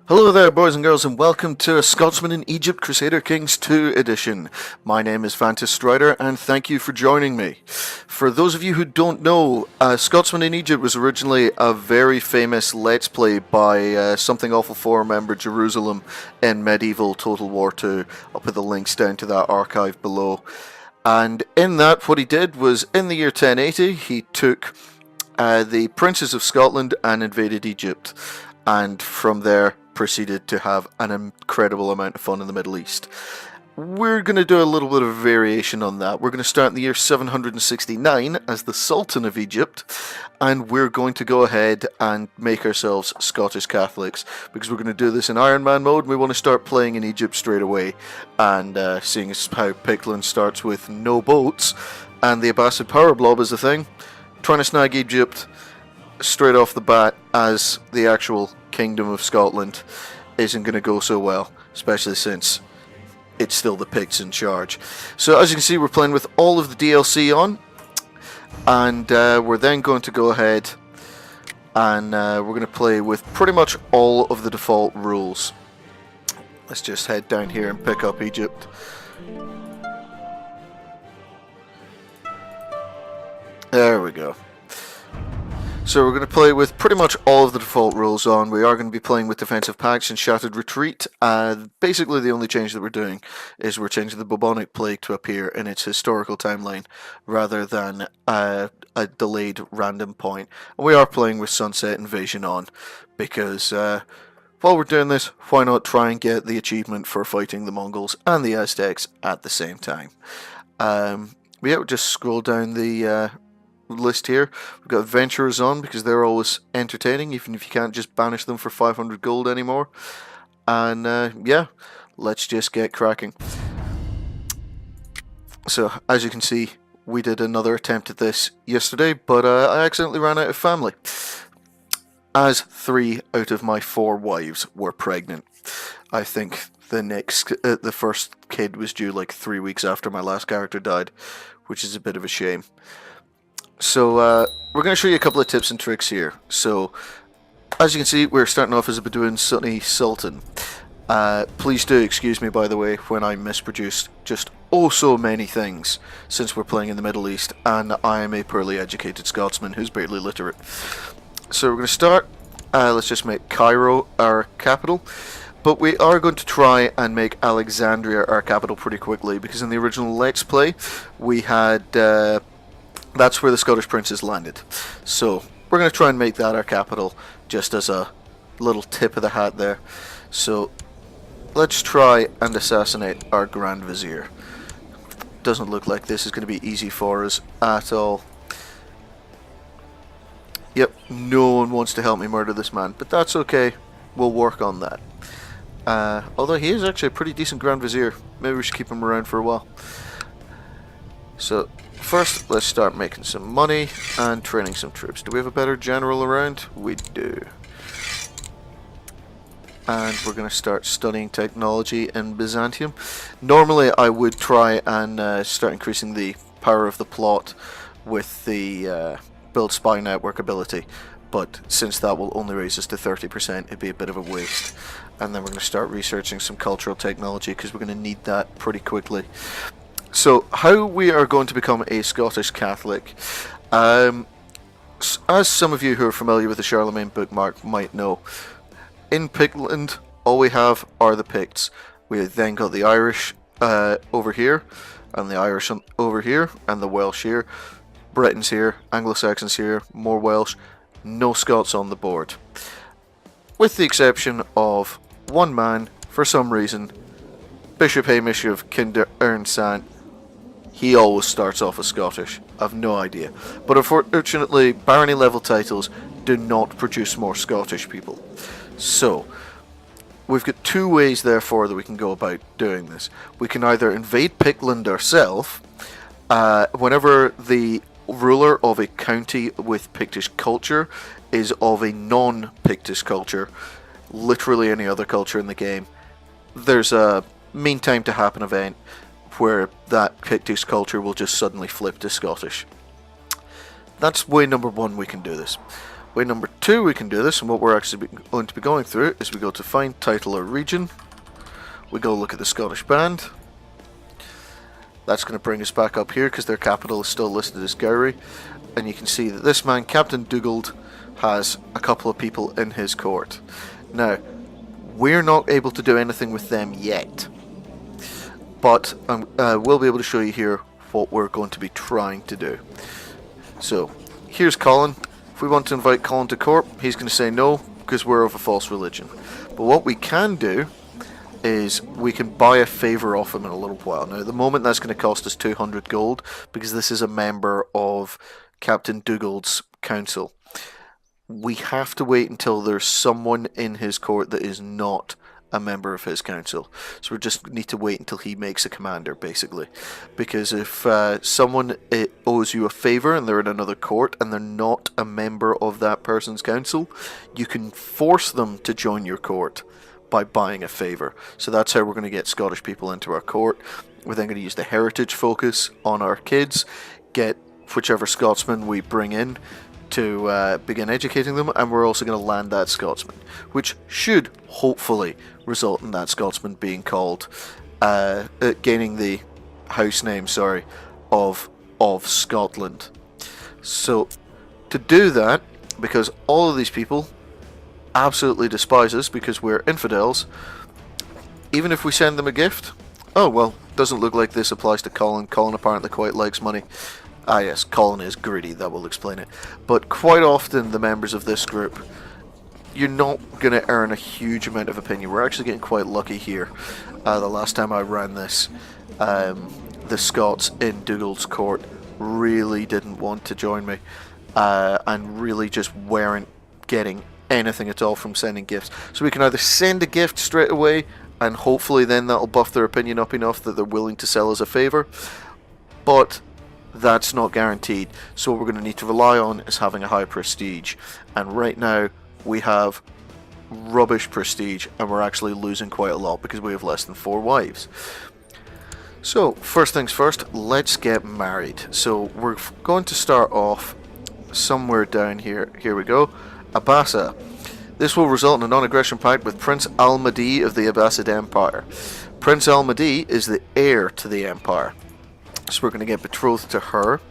Hello there, boys and girls, and welcome to a Scotsman in Egypt Crusader Kings 2 edition. My name is Vantis Strider, and thank you for joining me. For those of you who don't know, Scotsman in Egypt was originally a very famous Let's Play by Something Awful 4 member Jerusalem in medieval Total War 2. I'll put the links down to that archive below. And in that, what he did was, in the year 1080, he took the princes of Scotland and invaded Egypt. And from there, proceeded to have an incredible amount of fun in the Middle East. We're going to do a little bit of variation on that. We're going to start in the year 769 as the Sultan of Egypt, and we're going to go ahead and make ourselves Scottish Catholics, because we're going to do this in Iron Man mode. We want to start playing in Egypt straight away, and seeing as how Pictland starts with no boats, and the Abbasid power blob is the thing, trying to snag Egypt straight off the bat as the actual Kingdom of Scotland isn't going to go so well, especially since it's still the Picts in charge. So as you can see, we're playing with all of the DLC on, and we're then going to go ahead and we're going to play with pretty much all of the default rules. Let's just head down here and pick up Egypt. There we go. So we're going to play with pretty much all of the default rules on. We are going to be playing with Defensive Pacts and Shattered Retreat. Basically the only change that we're doing is we're changing the Bubonic Plague to appear in its historical timeline rather than a delayed random point. And we are playing with Sunset Invasion on because while we're doing this, why not try and get the achievement for fighting the Mongols and the Aztecs at the same time. We'll just scroll down the list here. We've got adventurers on because they're always entertaining, even if you can't just banish them for 500 gold anymore. And yeah, let's just get cracking. So as you can see, we did another attempt at this yesterday, but I accidentally ran out of family, as 3 out of my 4 wives were pregnant. I think the first kid was due like 3 weeks after my last character died, which is a bit of a shame. So we're going to show you a couple of tips and tricks here. So as you can see, we're starting off as a Bedouin Sunni Sultan. Please do excuse me, by the way, when I misproduced just oh so many things, since we're playing in the Middle East and I am a poorly educated Scotsman who's barely literate. So we're going to start, let's just make Cairo our capital. But we are going to try and make Alexandria our capital pretty quickly, because in the original Let's Play we had that's where the Scottish princes landed. So we're going to try and make that our capital, just as a little tip of the hat there. So let's try and assassinate our Grand Vizier. Doesn't look like this is going to be easy for us at all. Yep, no one wants to help me murder this man, but that's okay. We'll work on that. Although he is actually a pretty decent Grand Vizier. Maybe we should keep him around for a while. So first, let's start making some money and training some troops. Do we have a better general around? We do. And we're going to start studying technology in Byzantium. Normally I would try and start increasing the power of the plot with the build spy network ability, but since that will only raise us to 30%, it'd be a bit of a waste. And then we're going to start researching some cultural technology, because we're going to need that pretty quickly. So, how we are going to become a Scottish Catholic. As some of you who are familiar with the Charlemagne bookmark might know, in Pictland, all we have are the Picts. We then got the Irish over here, and the Irish over here, and the Welsh here. Britons here, Anglo-Saxons here, more Welsh, no Scots on the board. With the exception of one man, for some reason, Bishop Hamish of Kinder Ernsan. He always starts off as Scottish. I've no idea. But unfortunately, barony level titles do not produce more Scottish people. So, we've got 2 ways therefore that we can go about doing this. We can either invade Pictland ourselves, whenever the ruler of a county with Pictish culture is of a non-Pictish culture, literally any other culture in the game, there's a mean time to happen event where that Pictish culture will just suddenly flip to Scottish. That's way number 1 we can do this. Way number 2 we can do this, and what we're actually going to be going through is we go to find title or region, we go look at the Scottish band. That's going to bring us back up here because their capital is still listed as Gowrie, and you can see that this man, Captain Dugald, has a couple of people in his court. Now, we're not able to do anything with them yet, but we'll be able to show you here what we're going to be trying to do. So, here's Colin. If we want to invite Colin to court, he's going to say no, because we're of a false religion. But what we can do is we can buy a favour off him in a little while. Now, at the moment, that's going to cost us 200 gold, because this is a member of Captain Dugald's council. We have to wait until there's someone in his court that is not a member of his council. So we just need to wait until he makes a commander, basically. Because if someone owes you a favour and they're in another court and they're not a member of that person's council, you can force them to join your court by buying a favour. So that's how we're going to get Scottish people into our court. We're then going to use the heritage focus on our kids, get whichever Scotsman we bring in to begin educating them, and we're also going to land that Scotsman, which should hopefully result in that Scotsman being called, gaining the house name, of Scotland. So to do that, because all of these people absolutely despise us because we're infidels, even if we send them a gift, oh well, doesn't look like this applies to Colin. Colin apparently quite likes money. Ah yes, Colin is greedy, that will explain it. But quite often the members of this group, you're not going to earn a huge amount of opinion. We're actually getting quite lucky here. The last time I ran this, the Scots in Dugald's court really didn't want to join me, and really just weren't getting anything at all from sending gifts. So we can either send a gift straight away, and hopefully then that'll buff their opinion up enough that they're willing to sell us a favour, but that's not guaranteed. So what we're going to need to rely on is having a high prestige, and right now we have rubbish prestige, and we're actually losing quite a lot because we have less than 4 wives. So first things first, let's get married. So we're going to start off somewhere down here. Here we go. Abassa. This will result in a non-aggression pact with Prince Al-Mahdi of the Abbasid Empire. Prince Al-Mahdi is the heir to the empire, so we're going to get betrothed to her,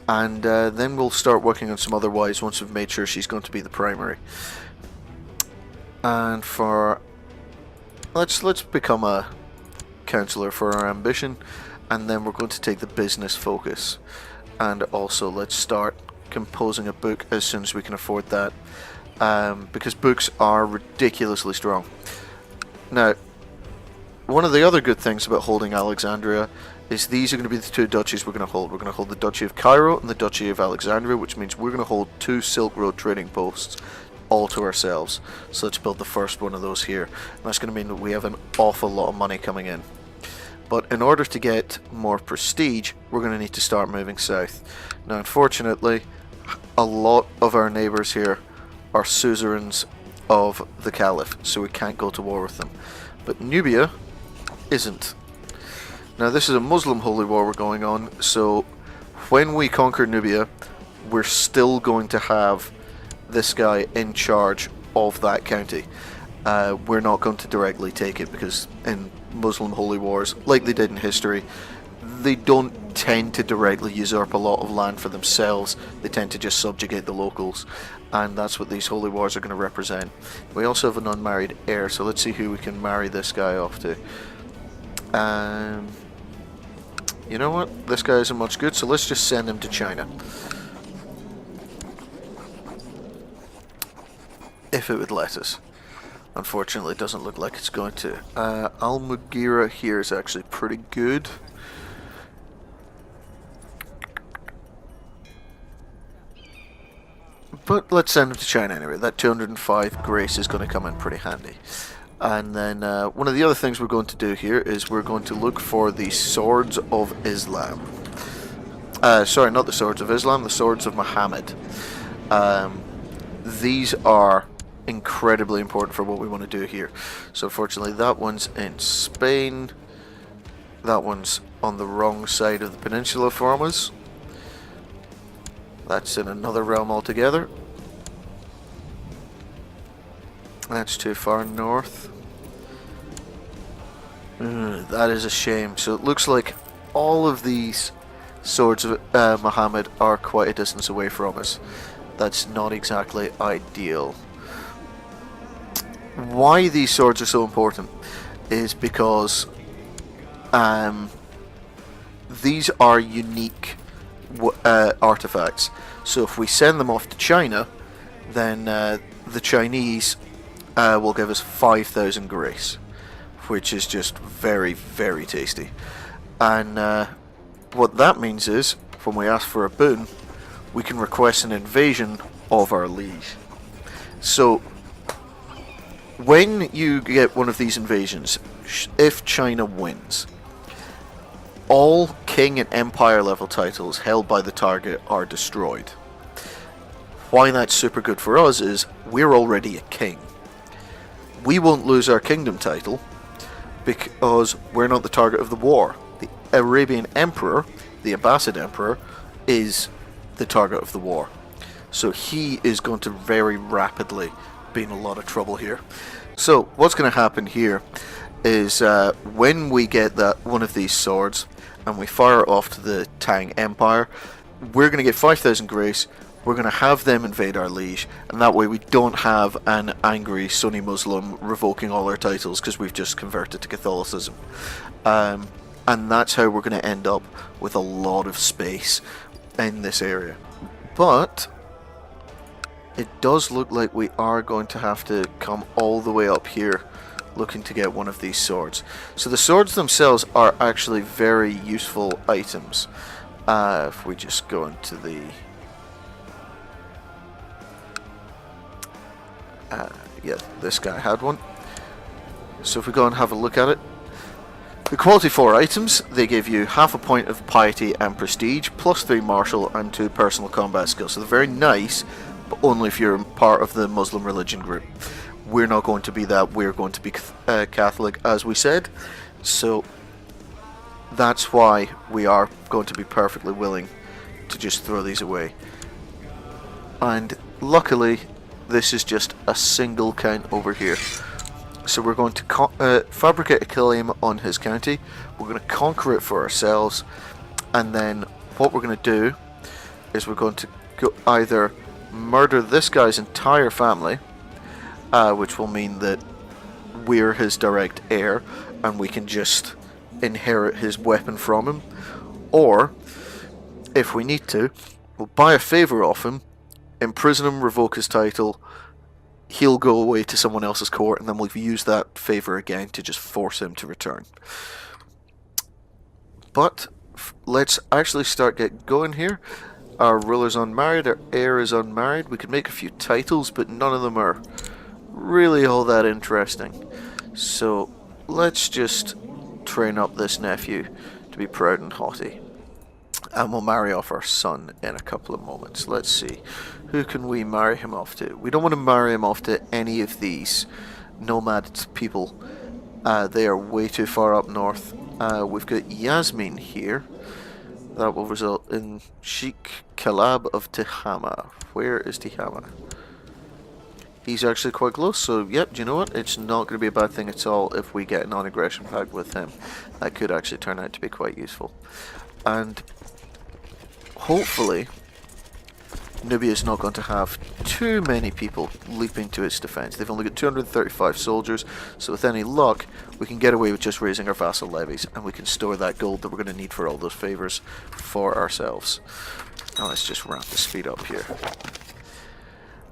and then we'll start working on some other wives once we've made sure she's going to be the primary. And for let's become a councillor for our ambition, and then we're going to take the business focus, and also let's start composing a book as soon as we can afford that, because books are ridiculously strong. Now, one of the other good things about holding Alexandria is these are going to be the 2 duchies we're going to hold. We're going to hold the Duchy of Cairo and the Duchy of Alexandria, which means we're going to hold 2 Silk Road trading posts all to ourselves. So let's build the first one of those here. And that's going to mean that we have an awful lot of money coming in. But in order to get more prestige, we're going to need to start moving south. Now, unfortunately, a lot of our neighbours here are suzerains of the Caliph, so we can't go to war with them. But Nubia isn't. Now, this is a Muslim holy war we're going on, so when we conquer Nubia, we're still going to have this guy in charge of that county. We're not going to directly take it, because in Muslim holy wars, like they did in history, they don't tend to directly usurp a lot of land for themselves. They tend to just subjugate the locals, and that's what these holy wars are going to represent. We also have an unmarried heir, so let's see who we can marry this guy off to. You know what? This guy isn't much good, so let's just send him to China. If it would let us. Unfortunately, it doesn't look like it's going to. Al-Mughira here is actually pretty good. But let's send him to China anyway. That 205 grace is going to come in pretty handy. And then one of the other things we're going to do here is we're going to look for the Swords of Islam. Sorry, not the Swords of Islam, the Swords of Muhammad. These are incredibly important for what we want to do here. So unfortunately that one's in Spain. That one's on the wrong side of the peninsula from us. That's in another realm altogether. That's too far north. That is a shame. So it looks like all of these swords of Muhammad are quite a distance away from us. That's not exactly ideal. Why these swords are so important is because these are unique artifacts. So if we send them off to China, then the Chinese will give us 5,000 grace, which is just very, very tasty. And what that means is, when we ask for a boon, we can request an invasion of our liege. So, when you get one of these invasions, if China wins, all king and empire level titles held by the target are destroyed. Why that's super good for us is, we're already a king. We won't lose our kingdom title, because we're not the target of the war. The Arabian Emperor, the Abbasid Emperor, is the target of the war. So he is going to very rapidly be in a lot of trouble here. So what's going to happen here is when we get one of these swords and we fire it off to the Tang Empire, we're going to get 5,000 grace. We're going to have them invade our liege, and that way we don't have an angry Sunni Muslim revoking all our titles because we've just converted to Catholicism. And that's how we're going to end up with a lot of space in this area. But it does look like we are going to have to come all the way up here looking to get one of these swords. So the swords themselves are actually very useful items. If we just go into the... yeah, this guy had one. So if we go and have a look at it, the quality 4 items, they give you half a point of piety and prestige, plus 3 martial and 2 personal combat skills. So they're very nice, but only if you're part of the Muslim religion group. We're not going to be that, we're going to be Catholic, as we said. So that's why we are going to be perfectly willing to just throw these away. And luckily, this is just a single count over here. So we're going to fabricate a claim on his county. We're going to conquer it for ourselves. And then what we're going to do is we're going to go either murder this guy's entire family, which will mean that we're his direct heir and we can just inherit his weapon from him. Or, if we need to, we'll buy a favour off him, imprison him, revoke his title, he'll go away to someone else's court, and then we'll use that favour again to just force him to return. But let's actually start getting going here. Our ruler's unmarried, our heir is unmarried. We could make a few titles, but none of them are really all that interesting. So let's just train up this nephew to be proud and haughty. And we'll marry off our son in a couple of moments. Let's see. Who can we marry him off to? We don't want to marry him off to any of these nomad people. They are way too far up north. We've got Yasmin here. That will result in Sheikh Kalab of Tihama. Where is Tihama? He's actually quite close, so yep, do you know what? It's not going to be a bad thing at all if we get a non-aggression pact with him. That could actually turn out to be quite useful. And hopefully, Nubia is not going to have too many people leaping to its defense. They've only got 235 soldiers, so with any luck, we can get away with just raising our vassal levies, and we can store that gold that we're going to need for all those favors for ourselves. Now let's just ramp the speed up here.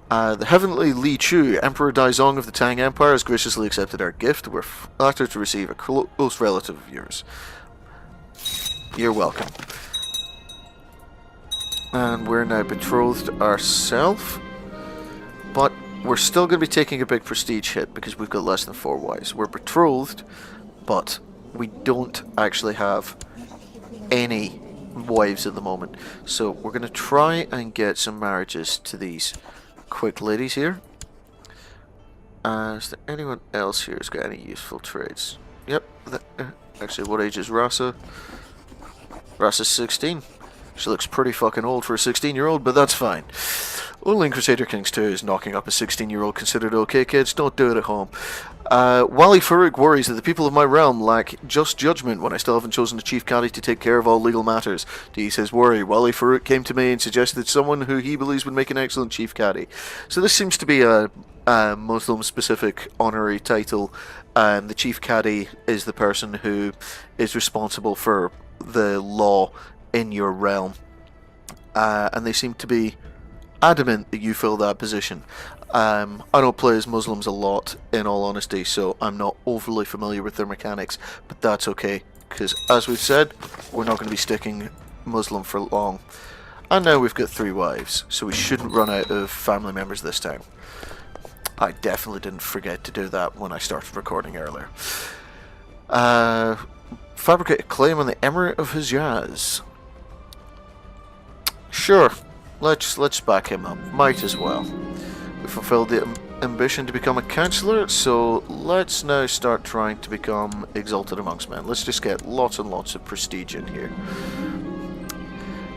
The Heavenly Li Chu, Emperor Daizong of the Tang Empire, has graciously accepted our gift. We're flattered to receive a close relative of yours. You're welcome. And we're now betrothed ourselves, but we're still going to be taking a big prestige hit because we've got less than 4 wives. We're betrothed, but we don't actually have any wives at the moment. So we're going to try and get some marriages to these quick ladies here. Is there anyone else here who's got any useful trades? Yep. Actually, what age is Rasa? Rasa's 16. She looks pretty fucking old for a 16-year-old, but that's fine. Only in Crusader Kings 2 is knocking up a 16-year-old considered okay, kids. Don't do it at home. Wali Farouk worries that the people of my realm lack just judgment when I still haven't chosen a chief caddy to take care of all legal matters. To ease his worry, Wali Farouk came to me and suggested someone who he believes would make an excellent chief caddy. So this seems to be a Muslim-specific honorary title. The chief caddy is the person who is responsible for the law in your realm. And they seem to be adamant that you fill that position. I don't play as Muslims a lot, in all honesty, so I'm not overly familiar with their mechanics, but that's okay, because as we've said, we're not going to be sticking Muslim for long. And now we've got 3 wives, so we shouldn't run out of family members this time. I definitely didn't forget to do that when I started recording earlier. Fabricate a claim on the Emirate of Hijaz. Sure, let's back him up. Might as well. We fulfilled the ambition to become a councillor, so let's now start trying to become exalted amongst men. Let's just get lots and lots of prestige in here.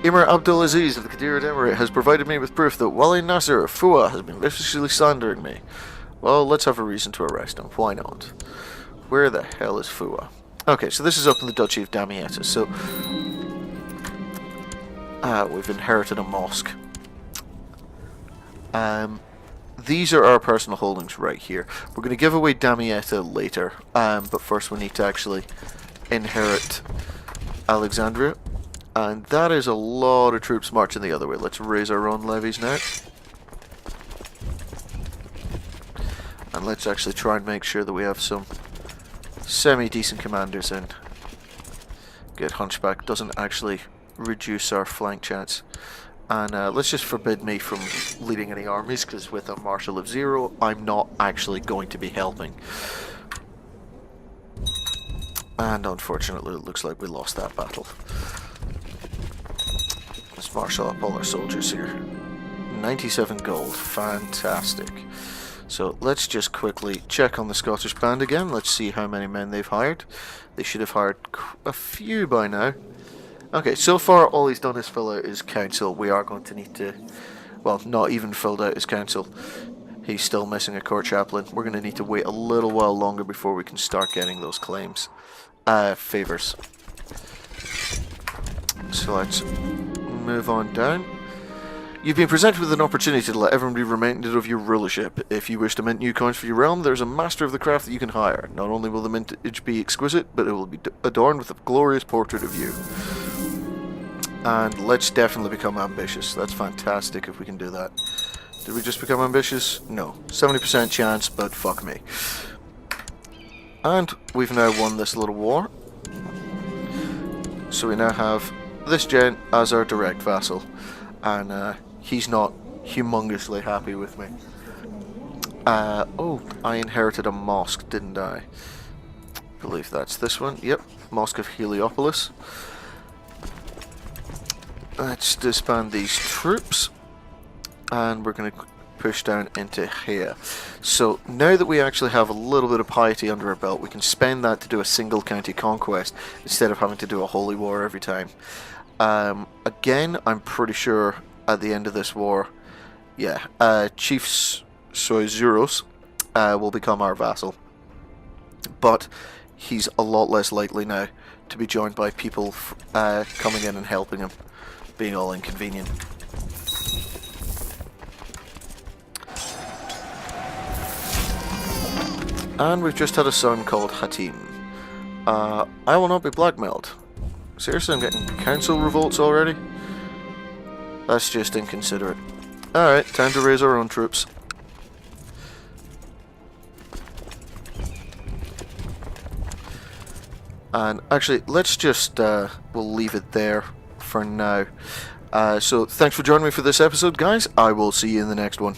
Emir Abdulaziz of the Qadirid Emirate has provided me with proof that Wali Nasser of Fua has been viciously slandering me. Well, let's have a reason to arrest him. Why not? Where the hell is Fua? Okay, so this is up in the Duchy of Damietta, so we've inherited a mosque. These are our personal holdings right here. We're going to give away Damietta later, but first we need to actually inherit Alexandria. And that is a lot of troops marching the other way. Let's raise our own levies now. And let's actually try and make sure that we have some semi-decent commanders in. Good, Hunchback doesn't actually reduce our flank chance. And let's just forbid me from leading any armies, because with a marshal of 0, I'm not actually going to be helping. And unfortunately, it looks like we lost that battle. Let's marshal up all our soldiers here. 97 gold, fantastic. So let's just quickly check on the Scottish band again. Let's see how many men they've hired. They should have hired a few by now. Okay, so far all he's done is fill out his council. We are going to need to, well, not even filled out his council. He's still missing a court chaplain. We're going to need to wait a little while longer before we can start getting those claims. Favours. So let's move on down. You've been presented with an opportunity to let everyone be reminded of your rulership. If you wish to mint new coins for your realm, there's a master of the craft that you can hire. Not only will the mintage be exquisite, but it will be adorned with a glorious portrait of you. And let's definitely become ambitious. That's fantastic if we can do that. Did we just become ambitious? No. 70% chance, but fuck me. And we've now won this little war. So we now have this gent as our direct vassal. And he's not humongously happy with me. Oh, I inherited a mosque, didn't I? I believe that's this one. Yep, Mosque of Heliopolis. Let's disband these troops. And we're going to push down into here. So now that we actually have a little bit of piety under our belt, we can spend that to do a single county conquest instead of having to do a holy war every time. Again, I'm pretty sure at the end of this war, yeah, Chief Soizuros will become our vassal. But he's a lot less likely now to be joined by people coming in and helping him, being all inconvenient. And we've just had a son called Hatim. I will not be blackmailed. Seriously, I'm getting council revolts already? That's just inconsiderate. Alright, time to raise our own troops. And actually, let's just, we'll leave it there for now. So, thanks for joining me for this episode, guys. I will see you in the next one.